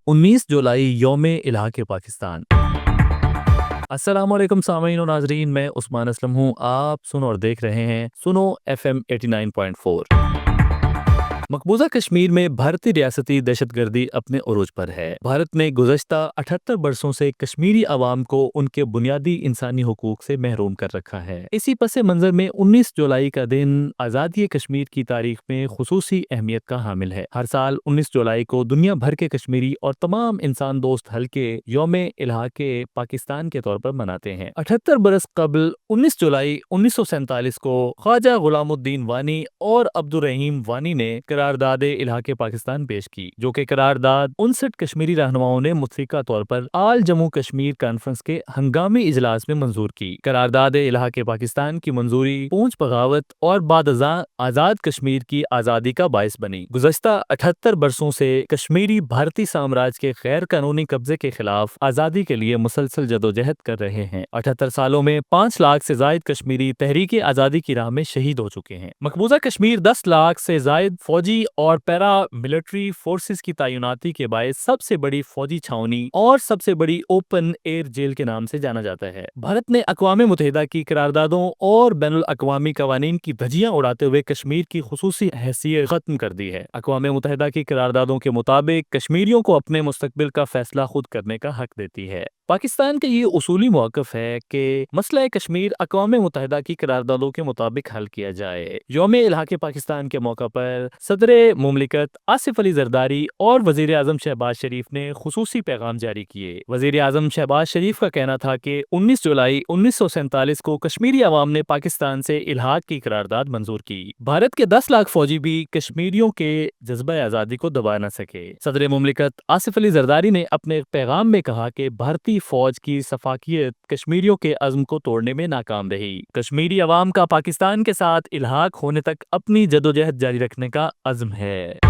19 जुलाई यौम इलाके पाकिस्तान। अस्सलाम वालेकुम सामीन और नाजरीन, मैं उस्मान असलम हूँ। आप सुनो और देख रहे हैं सुनो FM 89.4। मकबूजा कश्मीर में भारतीय रियासती दहशतगर्दी अपने उरूज पर है। भारत ने गुज़श्ता 78 बरसों से कश्मीरी अवाम को उनके बुनियादी इंसानी हुकूक से महरूम कर रखा है। इसी पस मंज़र में 19 जुलाई का दिन आज़ादी कश्मीर की तारीख में खुसूसी अहमियत का हामिल है। हर साल 19 जुलाई को दुनिया भर के कश्मीरी और तमाम इंसान दोस्त हल्के यौम इलाके पाकिस्तान के तौर पर मनाते हैं। 78 बरस कबल 19 जुलाई 1947 को ख्वाजा गुलामुद्दीन वानी और अब्दुर्रहीम वानी ने करारदाद इलाके पाकिस्तान पेश की, जो कि करारदाद 59 कश्मीरी रहनुमाओं ने मुतफ़िका तौर पर आल जम्मू कश्मीर कॉन्फ्रेंस के हंगामी इजलास में मंजूर की। करारदाद इलाके पाकिस्तान की मंजूरी पूंछ बगावत और बाद आज़ाद कश्मीर की आज़ादी का बायस बनी। गुज़श्ता 78 बरसों से कश्मीरी भारतीय साम्राज्य के गैर कानूनी कब्जे के खिलाफ आज़ादी के लिए मुसलसल जदोजहद कर रहे हैं। 78 सालों में 5 लाख से जायद कश्मीरी तहरीक आज़ादी की राह में शहीद हो चुके हैं। मकबूजा कश्मीर 10 लाख से जायद फौजी और पैरा मिलिट्री फोर्सेस की तैनाती के बायस सबसे बड़ी फौजी छावनी और सबसे बड़ी ओपन एयर जेल के नाम से जाना जाता है। भारत ने अक़वाम मुत्तहिदा की करारदादों और बैनुल अक़वामी कवानीन की धज्जियां उड़ाते हुए कश्मीर की खुसूसी हैसियत खत्म कर दी है। अक़वाम मुत्तहिदा की करारदादों के मुताबिक कश्मीरियों को अपने मुस्तकबिल का फैसला खुद करने का हक देती है। पाकिस्तान का ये उसूली मौक़िफ़ है कि मसला कश्मीर अक़वाम मुत्तहिदा की करारदादों के मुताबिक हल किया जाए। यौम इलाके पाकिस्तान के मौका पर सदर मुमलिकत आसिफ अली जरदारी और वज़ीर आज़म शहबाज शरीफ ने खुसूसी पैगाम जारी किए। वज़ीर आज़म शहबाज शरीफ का कहना था कि 19 जुलाई 1947 को कश्मीरी अवाम ने पाकिस्तान से इल्हाक की करारदाद मंजूर की। भारत के 10 लाख फौजी भी कश्मीरियों के जज्बा आज़ादी को दबा न सके। सदर मुमलिकत आसिफ अली जरदारी ने अपने पैगाम में कहा कि भारतीय फौज की सफाकियत कश्मीरियों के अज़्म को तोड़ने में नाकाम रही। कश्मीरी अवाम का पाकिस्तान के साथ इल्हाक होने तक अपनी जदोजहद जारी रखने का अज़्म है।